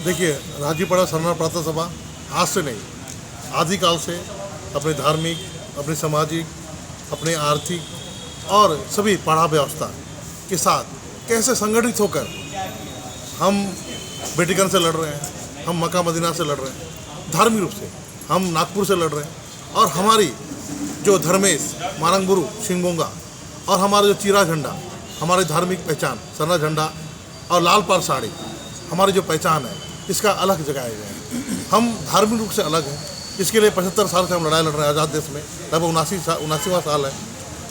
देखिए, राजीपड़ा सरना प्रातः सभा आज से नहीं, आदिकाल से अपने धार्मिक, अपने सामाजिक, अपने आर्थिक और सभी पढ़ा व्यवस्था के साथ कैसे संगठित होकर हम वेटिकन से लड़ रहे हैं, हम मक्का मदीना से लड़ रहे हैं, धार्मिक रूप से हम नागपुर से लड़ रहे हैं, और हमारी जो धर्मेश मारंगबुरु शिंगोंगा और हमारा जो चीरा झंडा, हमारी धार्मिक पहचान सरना झंडा और लाल पार साड़ी हमारी जो पहचान है, इसका अलग जगाया गया है। हम धार्मिक रूप से अलग हैं। इसके लिए 75 साल से हम लड़ाई लड़ रहे हैं आज़ाद देश में, लगभग 79वां साल है,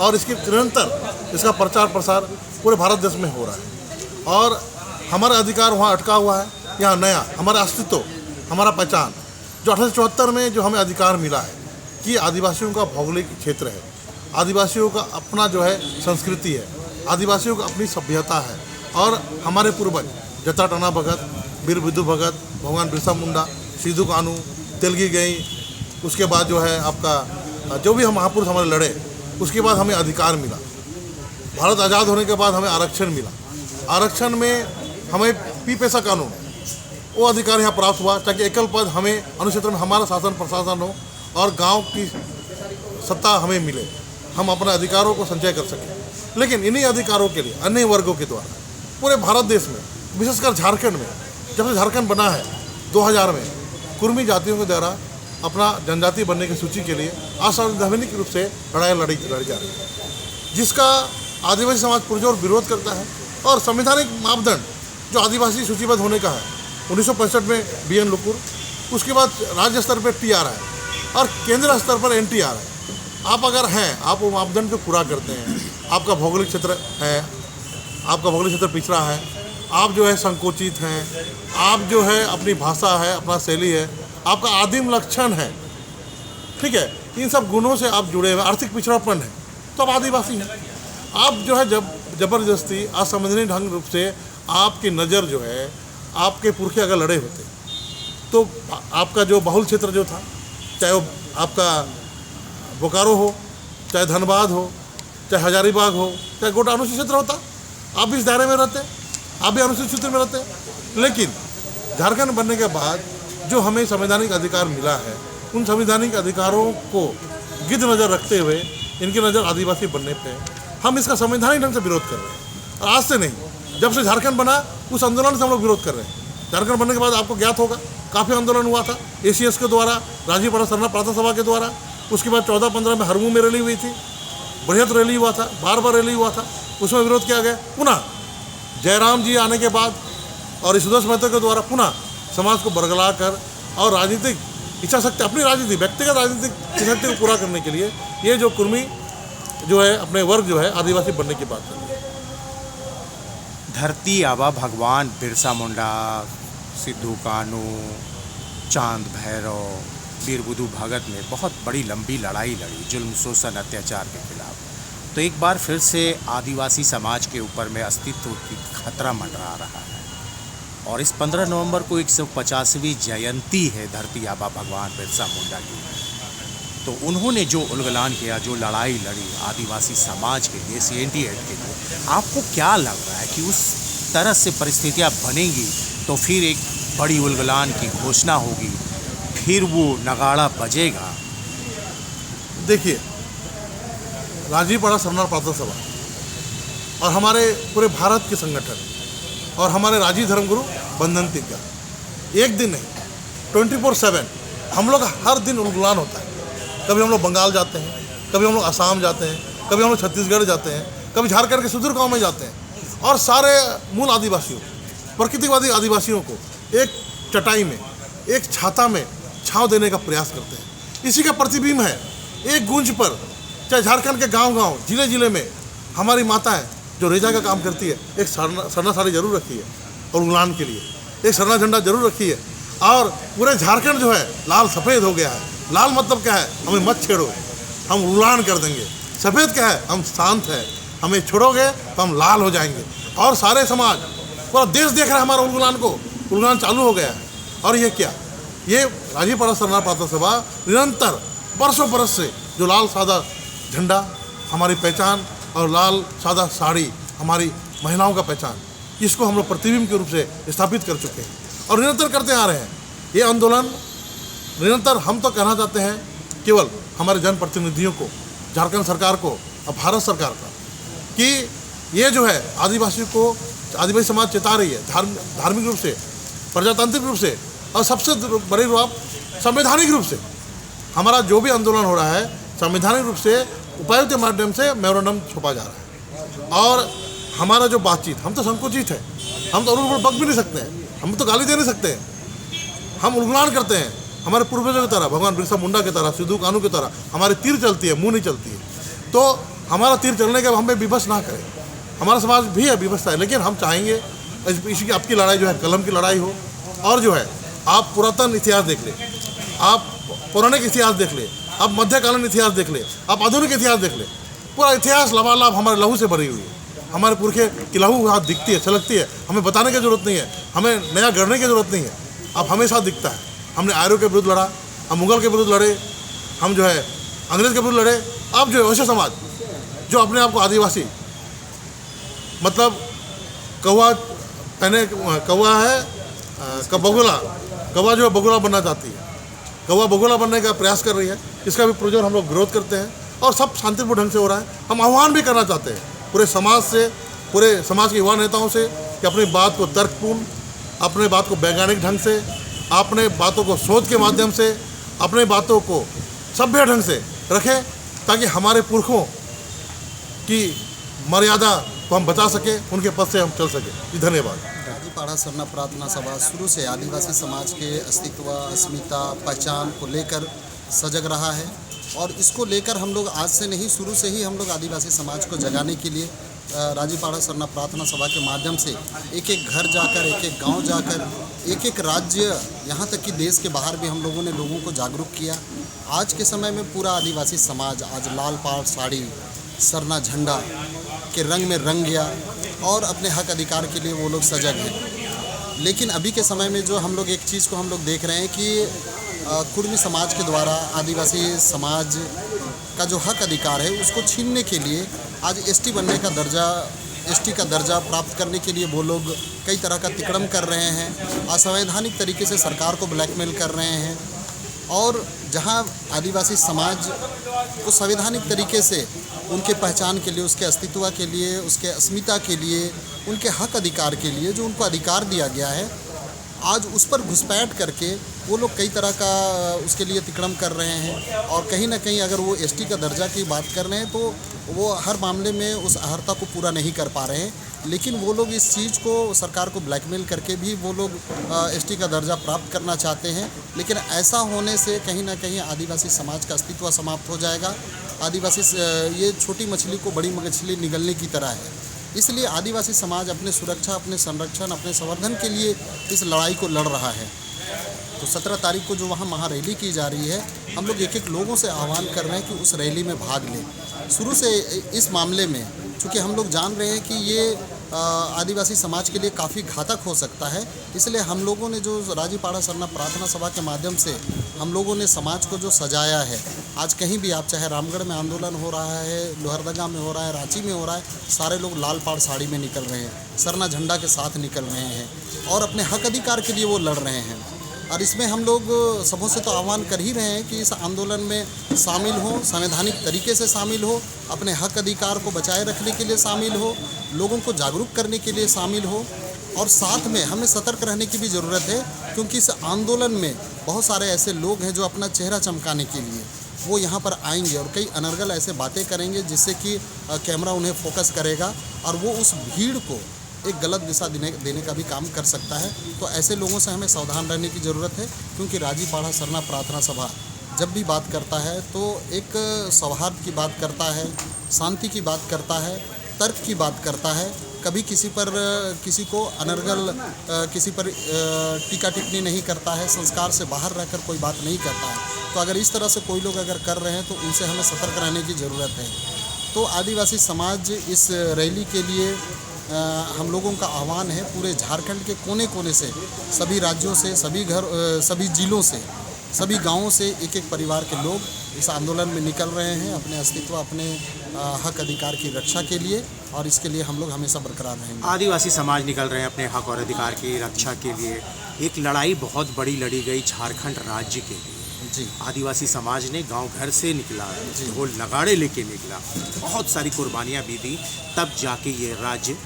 और इसकी निरंतर इसका प्रचार प्रसार पूरे भारत देश में हो रहा है। और हमारा अधिकार वहाँ अटका हुआ है, यहाँ नया हमारा अस्तित्व, हमारा पहचान जो 1874 में जो हमें अधिकार मिला है कि आदिवासियों का भौगोलिक क्षेत्र है, आदिवासियों का अपना जो है संस्कृति है, आदिवासियों का अपनी सभ्यता है, और हमारे पूर्वज जता टना भगत, वीर बुद्धू भगत, भगवान बिरसा मुंडा, सिद्धू कानू, तेलगी गई, उसके बाद जो है आपका जो भी हम महापुरुष हमारे लड़े, उसके बाद हमें अधिकार मिला। भारत आज़ाद होने के बाद हमें आरक्षण मिला। आरक्षण में हमें पी पैसा कानून वो अधिकार यहाँ प्राप्त हुआ, ताकि एकल पद हमें अनुक्षेत्र में हमारा शासन प्रशासन हो और गांव की सत्ता हमें मिले, हम अपने अधिकारों को संचय कर सकें। लेकिन इन्हीं अधिकारों के लिए अन्य वर्गों के द्वारा पूरे भारत देश में, विशेषकर झारखंड में, जब से झारखंड बना है 2000 में, कुर्मी जातियों के द्वारा अपना जनजाति बनने की सूची के लिए असंवैधानिक रूप से लड़ाई लड़ी जा रही है, जिसका आदिवासी समाज पुरजोर विरोध करता है। और संवैधानिक मापदंड जो आदिवासी सूचीबद्ध होने का है 1965 में BN लुकुर, उसके बाद राज्य स्तर पर TR है और केंद्र स्तर पर NTR है। आप अगर हैं, आप वो मापदंड को पूरा करते हैं, आपका भौगोलिक क्षेत्र है, आपका भौगोलिक क्षेत्र पिछड़ा है, आप जो है संकोचित हैं, आप जो है अपनी भाषा है, अपना शैली है, आपका आदिम लक्षण है, ठीक है, इन सब गुणों से आप जुड़े हुए, आर्थिक पिछड़ापन है, तो आप आदिवासी हैं। आप जो है जब जबरदस्ती असंवैधानिक ढंग रूप से आपकी नज़र जो है, आपके पुरखे अगर लड़े होते तो आपका जो बहुल क्षेत्र जो था, चाहे वो आपका बोकारो हो, चाहे धनबाद हो, चाहे हजारीबाग हो, चाहे गोटा अनुसूचित क्षेत्र होता, आप भी इस दायरे में रहते, आप भी अनुसूचित क्षेत्र में रहते। लेकिन झारखंड बनने के बाद जो हमें संवैधानिक अधिकार मिला है, उन संवैधानिक अधिकारों को गिद्ध नज़र रखते हुए इनकी नज़र आदिवासी बनने पे हम इसका संवैधानिक ढंग से विरोध कर रहे हैं। और आज से नहीं, जब से झारखंड बना उस आंदोलन से हम लोग विरोध कर रहे हैं। झारखंड बनने के बाद आपको ज्ञात होगा काफ़ी आंदोलन हुआ था, ACS के द्वारा, राजीपड़ा सरना प्रातः सभा के द्वारा, उसके बाद 14-15 में हरमू में रैली हुई थी, बृहत रैली हुआ था, बार रैली हुआ था, उसमें विरोध किया गया। पुनः जयराम जी आने के बाद और सुदेश महतो के द्वारा पुनः समाज को बरगला कर और राजनीतिक इच्छा शक्ति, अपनी राजनीति, व्यक्तिगत राजनीतिक इच्छा शक्ति को पूरा करने के लिए ये जो कुर्मी जो है अपने वर्ग जो है आदिवासी बनने की बात कर रही है। धरती आबा भगवान बिरसा मुंडा, सिद्धू कानू, चांद भैरव, वीर बुद्धू भगत ने बहुत बड़ी लंबी लड़ाई लड़ी जुल्म, शोषण, अत्याचार के खिलाफ। तो एक बार फिर से आदिवासी समाज के ऊपर में अस्तित्व की खतरा मंडरा रहा है, और इस 15 नवंबर को 150वीं जयंती है धरती आबा भगवान बिरसा मुंडा की। तो उन्होंने जो उलगलान किया, जो लड़ाई लड़ी आदिवासी समाज के लिए, CNT एक्ट के लिए, आपको क्या लग रहा है कि उस तरह से परिस्थितियाँ बनेंगी तो फिर एक बड़ी उलगलान की घोषणा होगी, फिर वो नगाड़ा बजेगा? देखिए, राजीपड़ा सरना प्रातः सभा और हमारे पूरे भारत के संगठन और हमारे राजी धर्मगुरु बंधन तिग्गा एक दिन नहीं, 24/7 हम लोग हर दिन उलगलान होता है। कभी हम लोग बंगाल जाते हैं, कभी हम लोग असम जाते हैं, कभी हम लोग छत्तीसगढ़ जाते हैं, कभी झारखंड के सुदूर गांव में जाते हैं, और सारे मूल आदिवासियों, प्रकृतिवादी आदिवासियों को एक चटाई में, एक छाता में छांव देने का प्रयास करते हैं। इसी का प्रतिबिंब है एक गूंज पर, चाहे झारखंड के गांव-गांव, जिले-जिले में हमारी माताएं जो रेजा का काम करती है, एक सरना साड़ी जरूर रखी है और उलगलान के लिए एक सरना झंडा जरूर रखी है। और पूरे झारखंड जो है लाल सफ़ेद हो गया है। लाल मतलब क्या है? हमें मत छेड़ो, हम उलगलान कर देंगे। सफ़ेद क्या है? हम शांत हैं, हमें छोड़ोगे तो हम लाल हो जाएंगे। और सारे समाज, पूरा देश देख रहा है हमारा उलगलान को, उलगलान चालू हो गया है। और ये क्या, ये राजीपड़ा सरना प्रातः सभा निरंतर बरसों बरस से जो लाल सादा झंडा हमारी पहचान और लाल सादा साड़ी हमारी महिलाओं का पहचान, इसको हम लोग प्रतिबिंब के रूप से स्थापित कर चुके हैं। और निरंतर करते आ रहे हैं। ये आंदोलन निरंतर हम तो कहना चाहते हैं केवल हमारे जनप्रतिनिधियों को, झारखंड सरकार को और भारत सरकार का, कि ये जो है आदिवासी समाज चेता रही है धार्मिक रूप से, प्रजातांत्रिक रूप से और सबसे बड़ी बात संवैधानिक रूप से। हमारा जो भी आंदोलन हो रहा है संवैधानिक रूप से उपायुक्त के माध्यम से मेमोरेंडम छपा जा रहा है। और हमारा जो बातचीत, हम तो संकुचित है, हम तो उल्लू बक भी नहीं सकते हैं, हम तो गाली दे नहीं सकते हैं, हम उल्लंघन करते हैं। हमारे पूर्वजों की तरह, भगवान बिरसा मुंडा की तरह, सिद्धू कानू की तरह हमारी तीर चलती है, मुंह नहीं चलती है। तो हमारा तीर चलने के अब हमें विवश ना करें। हमारा समाज भी है विवशता है, लेकिन हम चाहेंगे इसी की आपकी लड़ाई जो है कलम की लड़ाई हो। और जो है आप पुरातन इतिहास देख ले, आप पौराणिक इतिहास देख ले, आप मध्यकालीन इतिहास देख ले, आप आधुनिक इतिहास देख ले, पूरा इतिहास लबालब हमारे लहू से भरी हुई है। हमारे पुरखे की लहू हाथ दिखती है, छलकती है, हमें बताने की जरूरत नहीं है, हमें नया गढ़ने की जरूरत नहीं है। अब हमेशा दिखता है। हमने आर्यों के विरुद्ध लड़ा, हम मुगल के विरुद्ध लड़े, हम जो है अंग्रेज के विरुद्ध लड़े। अब जो है वैश्य समाज जो अपने आप को आदिवासी मतलब कौवा पहने, कौवा है बगुला, कौवा जो है बगुला बनना चाहती है, कौवा बगुला बनने का प्रयास कर रही है। इसका भी प्रोजर हम लोग विरोध करते हैं और सब शांतिपूर्ण ढंग से हो रहा है। हम आह्वान भी करना चाहते हैं पूरे समाज से, पूरे समाज के युवा नेताओं से कि अपनी बात को तर्कपूर्ण, अपने बात को वैज्ञानिक ढंग से, अपने बातों को शोध के माध्यम से, अपने बातों को सभ्य ढंग से रखें, ताकि हमारे पुरखों की मर्यादा को हम बचा सकें, उनके पद से हम चल सकें। जी धन्यवाद। राजीपाड़ा सरना प्रार्थना सभा शुरू से आदिवासी समाज के अस्तित्व, अस्मिता, पहचान को लेकर सजग रहा है। और इसको लेकर हम लोग आज से नहीं, शुरू से ही हम लोग आदिवासी समाज को जगाने के लिए राजीपाड़ा सरना प्रार्थना सभा के माध्यम से एक एक घर जाकर, एक एक गांव जाकर, एक एक राज्य, यहाँ तक कि देश के बाहर भी हम लोगों ने लोगों को जागरूक किया। आज के समय में पूरा आदिवासी समाज आज लाल पाड़ साड़ी, सरना झंडा के रंग में रंग गया और अपने हक अधिकार के लिए वो लोग सजग हैं। लेकिन अभी के समय में जो हम लोग एक चीज़ को हम लोग देख रहे हैं कि कुर्मी समाज के द्वारा आदिवासी समाज का जो हक अधिकार है उसको छीनने के लिए आज एसटी बनने का दर्जा, एसटी का दर्जा प्राप्त करने के लिए वो लोग कई तरह का तिकड़म कर रहे हैं, असंवैधानिक तरीके से सरकार को ब्लैकमेल कर रहे हैं। और जहां आदिवासी समाज को संवैधानिक तरीके से उनके पहचान के लिए, उसके अस्तित्व के लिए, उसके अस्मिता के लिए, उनके हक अधिकार के लिए जो उनको अधिकार दिया गया है, आज उस पर घुसपैठ करके वो लोग कई तरह का उसके लिए तिकड़म कर रहे हैं। और कहीं ना कहीं अगर वो एसटी का दर्जा की बात कर रहे हैं तो वो हर मामले में उस अर्हता को पूरा नहीं कर पा रहे हैं। लेकिन वो लोग इस चीज़ को, सरकार को ब्लैकमेल करके भी वो लोग एसटी का दर्जा प्राप्त करना चाहते हैं। लेकिन ऐसा होने से कहीं ना कहीं आदिवासी समाज का अस्तित्व समाप्त हो जाएगा। आदिवासी, ये छोटी मछली को बड़ी मछली निगलने की तरह है। इसलिए आदिवासी समाज अपने सुरक्षा, अपने संरक्षण, अपने संवर्धन के लिए इस लड़ाई को लड़ रहा है। तो 17 तारीख को जो वहाँ महारैली की जा रही है, हम लोग एक एक लोगों से आह्वान कर रहे हैं कि उस रैली में भाग लें। शुरू से इस मामले में चूँकि हम लोग जान रहे हैं कि ये आदिवासी समाज के लिए काफ़ी घातक हो सकता है, इसलिए हम लोगों ने जो राजीपाड़ा सरना प्रार्थना सभा के माध्यम से हम लोगों ने समाज को जो सजाया है, आज कहीं भी आप चाहे रामगढ़ में आंदोलन हो रहा है, लोहरदगा में हो रहा है, रांची में हो रहा है, सारे लोग लाल पाड़ साड़ी में निकल रहे हैं, सरना झंडा के साथ निकल रहे हैं और अपने हक अधिकार के लिए वो लड़ रहे हैं। और इसमें हम लोग सबों से तो आह्वान कर ही रहे हैं कि इस आंदोलन में शामिल हो, संवैधानिक तरीके से शामिल हो, अपने हक अधिकार को बचाए रखने के लिए शामिल हो, लोगों को जागरूक करने के लिए शामिल हो। और साथ में हमें सतर्क रहने की भी ज़रूरत है, क्योंकि इस आंदोलन में बहुत सारे ऐसे लोग हैं जो अपना चेहरा चमकाने के लिए वो यहाँ पर आएंगे और कई अनर्गल ऐसे बातें करेंगे जिससे कि कैमरा उन्हें फोकस करेगा और वो उस भीड़ को एक गलत दिशा देने का भी काम कर सकता है। तो ऐसे लोगों से हमें सावधान रहने की ज़रूरत है, क्योंकि राजीपाड़ा सरना प्रार्थना सभा जब भी बात करता है तो एक सौहार्द की बात करता है, शांति की बात करता है, तर्क की बात करता है। कभी किसी को अनर्गल किसी पर टीका टिप्पणी नहीं करता है, संस्कार से बाहर रहकर कोई बात नहीं करता है। तो अगर इस तरह से कोई लोग अगर कर रहे हैं तो उनसे हमें सतर्क रहने की ज़रूरत है। तो आदिवासी समाज इस रैली के लिए हम लोगों का आह्वान है, पूरे झारखंड के कोने कोने से, सभी राज्यों से, सभी जिलों से, सभी गांवों से एक एक परिवार के लोग इस आंदोलन में निकल रहे हैं अपने अस्तित्व, अपने हक अधिकार की रक्षा के लिए, और इसके लिए हम लोग हमेशा बरकरार रहेंगे। आदिवासी समाज निकल रहे हैं अपने हक और अधिकार की रक्षा के लिए। एक लड़ाई बहुत बड़ी लड़ी गई झारखंड राज्य के लिए। जी आदिवासी समाज ने गांव घर से निकला, जी। ढोल नगाड़े लेके निकला, बहुत सारी कुर्बानियां भी दी, तब जाके ये राज्य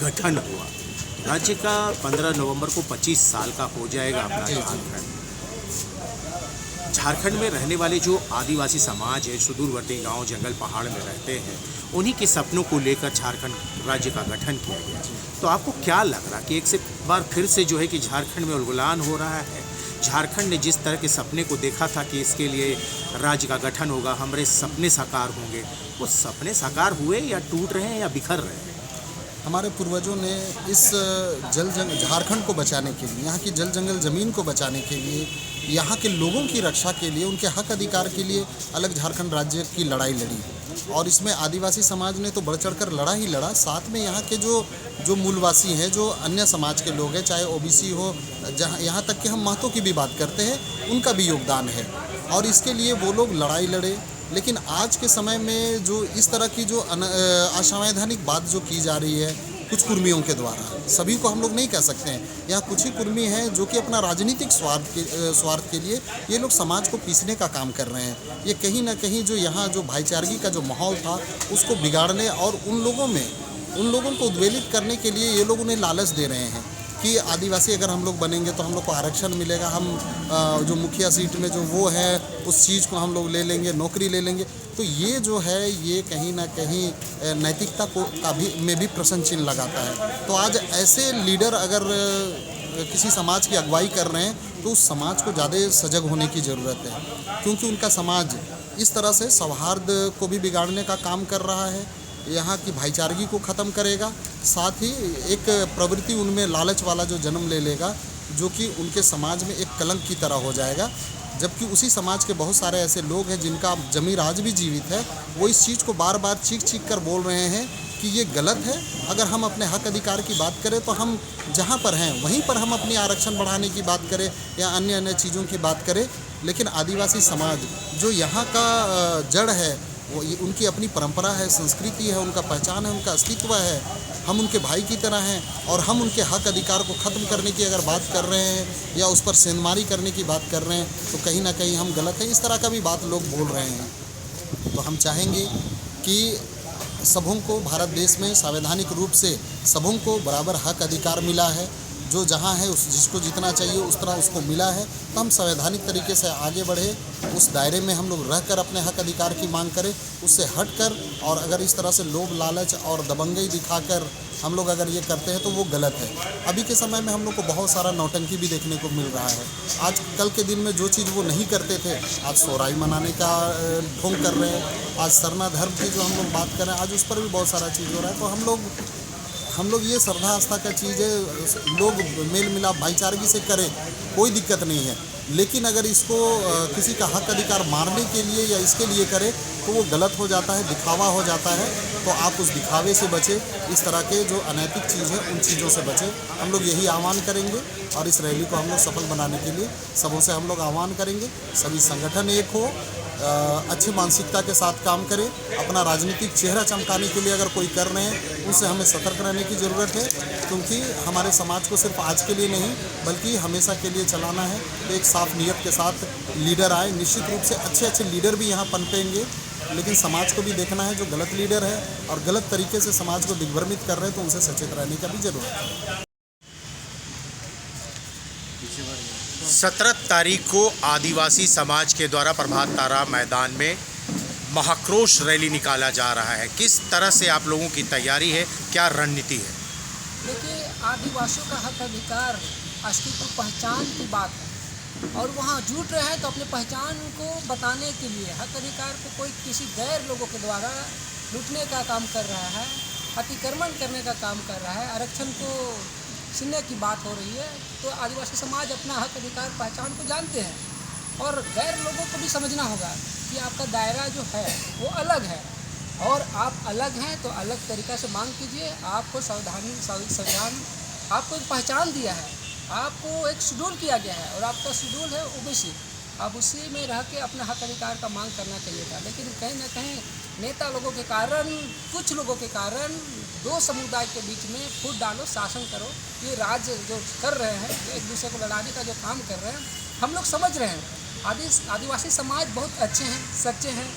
गठन हुआ। राज्य का 15 नवंबर को 25 साल का हो जाएगा अपना जी, जी। झारखंड। झारखंड में रहने वाले जो आदिवासी समाज है, सुदूरवर्ती गांव जंगल पहाड़ में रहते हैं, उन्हीं के सपनों को लेकर झारखंड राज्य का गठन किया गया। तो आपको क्या लग रहा कि एक से बार फिर से जो है कि झारखंड में उलगुलान हो रहा है? झारखंड ने जिस तरह के सपने को देखा था कि इसके लिए राज्य का गठन होगा, हमारे सपने साकार होंगे, वो सपने साकार हुए या टूट रहे हैं या बिखर रहे हैं? हमारे पूर्वजों ने इस झारखंड को बचाने के लिए, यहाँ की जल जंगल ज़मीन को बचाने के लिए, यहाँ के लोगों की रक्षा के लिए, उनके हक अधिकार के लिए अलग झारखंड राज्य की लड़ाई लड़ी। और इसमें आदिवासी समाज ने तो बढ़ चढ़कर लड़ा ही लड़ा, साथ में यहाँ के जो मूलवासी हैं, जो अन्य समाज के लोग हैं, चाहे ओबीसी हो, जहाँ यहाँ तक कि हम महतो की भी बात करते हैं, उनका भी योगदान है। और इसके लिए वो लोग लड़ाई लड़े। लेकिन आज के समय में जो इस तरह की जो असंवैधानिक बात जो की जा रही है कुछ कुर्मियों के द्वारा, सभी को हम लोग नहीं कह सकते हैं, यहाँ कुछ ही कुर्मी हैं जो कि अपना राजनीतिक स्वार्थ के लिए ये लोग समाज को पीसने का काम कर रहे हैं। ये कहीं ना कहीं जो यहाँ जो भाईचारगी का जो माहौल था उसको बिगाड़ने और उन लोगों को उद्वेलित करने के लिए ये लोग उन्हें लालच दे रहे हैं कि आदिवासी अगर हम लोग बनेंगे तो हम लोग को आरक्षण मिलेगा, हम जो मुखिया सीट में जो वो है उस चीज़ को हम लोग ले लेंगे, नौकरी ले लेंगे। तो ये जो है ये कहीं ना कहीं नैतिकता में भी प्रश्न चिन्ह लगाता है। तो आज ऐसे लीडर अगर किसी समाज की अगुवाई कर रहे हैं तो उस समाज को ज़्यादा सजग होने की ज़रूरत है, क्योंकि उनका समाज इस तरह से सौहार्द को भी बिगाड़ने का काम कर रहा है, यहाँ की भाईचारगी को ख़त्म करेगा, साथ ही एक प्रवृत्ति उनमें लालच वाला जो जन्म ले लेगा, जो कि उनके समाज में एक कलंक की तरह हो जाएगा। जबकि उसी समाज के बहुत सारे ऐसे लोग हैं जिनका ज़मीर आज भी जीवित है, वो इस चीज़ को बार बार चीख कर बोल रहे हैं कि ये गलत है। अगर हम अपने हक अधिकार की बात करें तो हम जहाँ पर हैं वहीं पर हम अपनी आरक्षण बढ़ाने की बात करें या अन्य चीज़ों की बात करें, लेकिन आदिवासी समाज जो यहाँ का जड़ है, वो उनकी अपनी परंपरा है, संस्कृति है, उनका पहचान है, उनका अस्तित्व है, हम उनके भाई की तरह हैं। और हम उनके हक अधिकार को ख़त्म करने की अगर बात कर रहे हैं या उस पर सेंधमारी करने की बात कर रहे हैं तो कहीं ना कहीं हम गलत हैं। इस तरह का भी बात लोग बोल रहे हैं। तो हम चाहेंगे कि सबों को भारत देश में संवैधानिक रूप से सबों को बराबर हक अधिकार मिला है, जो जहाँ है उस जिसको जितना चाहिए उस तरह उसको मिला है। तो हम संवैधानिक तरीके से आगे बढ़े, उस दायरे में हम लोग रहकर अपने हक अधिकार की मांग करें, उससे हटकर। और अगर इस तरह से लोभ लालच और दबंगई दिखाकर हम लोग अगर ये करते हैं तो वो गलत है। अभी के समय में हम लोग को बहुत सारा नौटंकी भी देखने को मिल रहा है। आज कल के दिन में जो चीज़ वो नहीं करते थे, आज सोहराई मनाने का ढोंग कर रहे हैं। आज सरना धर्म की जो हम लोग बात कर रहे हैं, आज उस पर भी बहुत सारा चीज़ हो रहा है। तो हम लोग ये श्रद्धा आस्था का चीज़ है, लोग मेल मिलाप भाईचारगी से करें, कोई दिक्कत नहीं है। लेकिन अगर इसको किसी का हक अधिकार मारने के लिए या इसके लिए करें तो वो गलत हो जाता है, दिखावा हो जाता है। तो आप उस दिखावे से बचें, इस तरह के जो अनैतिक चीज़ है उन चीज़ों से बचें। हम लोग यही आह्वान करेंगे और इस रैली को हम लोग सफल बनाने के लिए सबों से हम लोग आह्वान करेंगे। सभी संगठन एक हो, अच्छी मानसिकता के साथ काम करें। अपना राजनीतिक चेहरा चमकाने के लिए अगर कोई कर रहे हैं उनसे हमें सतर्क रहने की ज़रूरत है, क्योंकि हमारे समाज को सिर्फ आज के लिए नहीं बल्कि हमेशा के लिए चलाना है। तो एक साफ नीयत के साथ लीडर आए, निश्चित रूप से अच्छे अच्छे लीडर भी यहाँ पनपेंगे, लेकिन समाज को भी देखना है जो गलत लीडर है और गलत तरीके से समाज को दिग्भ्रमित कर रहे हैं तो उनसे सचेत रहने का भी ज़रूरत है। 17 तारीख को आदिवासी समाज के द्वारा प्रभात तारा मैदान में महाक्रोश रैली निकाला जा रहा है। किस तरह से आप लोगों की तैयारी है, क्या रणनीति है? देखिए, आदिवासियों का हक अधिकार अस्तित्व पहचान की बात है और वहाँ जुट रहे हैं तो अपने पहचान को बताने के लिए हक अधिकार को कोई किसी गैर लोगों के द्वारा लूटने का काम कर रहा है, अतिक्रमण करने का काम कर रहा है, आरक्षण को छीनने की बात हो रही है। तो आदिवासी समाज अपना हक अधिकार पहचान को जानते हैं और गैर लोगों को भी समझना होगा कि आपका दायरा जो है वो अलग है और आप अलग हैं तो अलग तरीक़ा से मांग कीजिए। आपको संविधान आपको एक पहचान दिया है, आपको एक शेड्यूल किया गया है और आपका शेड्यूल है ओबीसी। अब उसी में रह के अपने हक अधिकार का मांग करना चाहिए था। लेकिन कहीं ना कहीं नेता लोगों के कारण, कुछ लोगों के कारण दो समुदाय के बीच में फूट डालो, शासन करो, ये राज्य जो कर रहे हैं, जो एक दूसरे को लड़ाने का जो काम कर रहे हैं, हम लोग समझ रहे हैं। आदिवासी समाज बहुत अच्छे हैं, सच्चे हैं,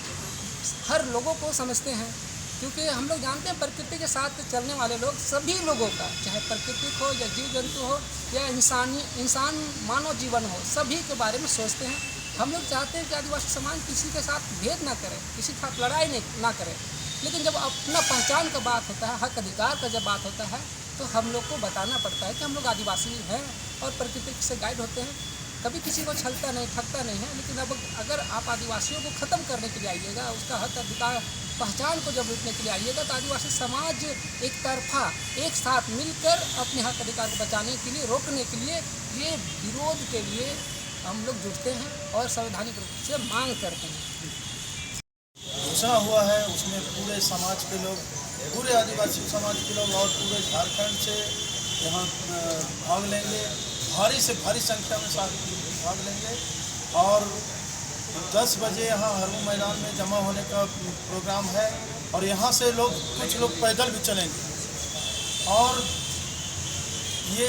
हर लोगों को समझते हैं, क्योंकि हम लोग जानते हैं प्रकृति के साथ चलने वाले लोग, सभी लोगों का, चाहे प्राकृतिक हो या जीव जंतु हो या इंसान मानव जीवन हो, सभी के बारे में सोचते हैं। हम लोग चाहते हैं कि आदिवासी समाज किसी के साथ भेद ना करे, किसी के साथ लड़ाई ना करे। लेकिन जब अपना पहचान का बात होता है, हक अधिकार का जब बात होता है, तो हम लोग को बताना पड़ता है कि हम लोग आदिवासी हैं और प्रकृति से गाइड होते हैं। कभी किसी को छलता नहीं, ठगता नहीं है। लेकिन अब अगर आप आदिवासियों को ख़त्म करने के लिए आइएगा, उसका हक अधिकार पहचान को जब लूटने के लिए आइएगा, तो आदिवासी समाज एक तरफा एक साथ मिलकर अपने हक अधिकार को बचाने के लिए, रोकने के लिए, ये विरोध के लिए हम लोग जुटते हैं और संवैधानिक रूप से मांग करते हैं। घोषणा हुआ है, उसमें पूरे समाज के लोग, पूरे आदिवासी समाज के लोग और पूरे झारखंड से यहाँ भाग लेंगे, भारी से भारी संख्या में भाग लेंगे। और 10 बजे यहाँ हरमू मैदान में जमा होने का प्रोग्राम है और यहाँ से कुछ लोग पैदल भी चलेंगे। और ये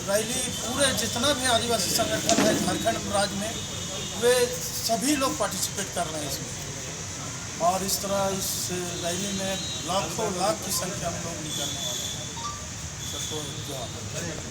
रैली पूरे जितना भी आदिवासी संगठन है झारखंड राज्य में, वे सभी लोग पार्टिसिपेट कर रहे हैं इसमें। और इस तरह इस रैली में लाखों लाख की संख्या में लोग निकलने वाले हैं। सबको जवाब।